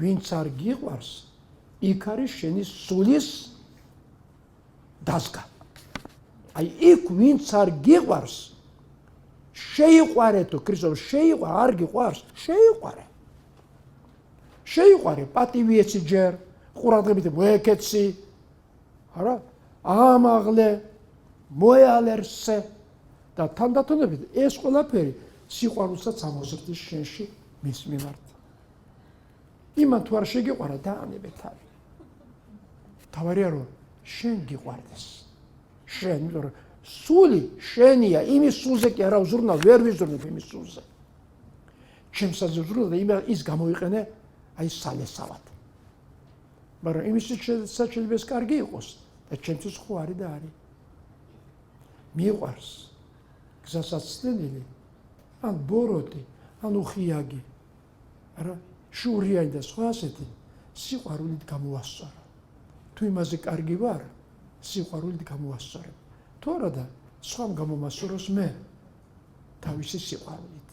ვინც არ გიყვარს, იქ არის შენი სულის დაზგა. აი იქ ვინც არ გიყვარს, შეიყვარე თუ ქრისტეს შეიყვარ, არ გიყვარს, შეიყვარე. შეიყვარე პატივი ეცი ჯერ, ყურადღებით მოეკეცი, არა? ამაღლე, მოეალერსე და თანდათანობით ეს ყველაფერი სიყვარულსაც ამოზრდის შენში მის მიმართ. იმან თუ არ შეგიყვარა დაანებეთ არის. თავარია რომ შენ გიყვარდეს. შენ, იმიტომ რომ სული შენია, იმის სულზე კი არა ვზრუნავ, ვერ ვიზრუნებ იმის სულზე. ჩემსაც ვზრუნავ და ის გამოიყენე აი სალესავად. მაგრამ იმისთვის შეიძლება ეს კარგი იყოს და ჩემთვის ხო არის და არის. მიყვარს გზასაც ცდენილი, ან ბოროტი, ან უხიაგი, არა, შურიანი და სხვა ასეთი, სიყვარულით გამოასწორა. თუ იმაზე კარგი ვარ, სიყვარულით გამოასწორებ. თუ არა და სხვამ გამომასწოროს მე თავისი სიყვარულით.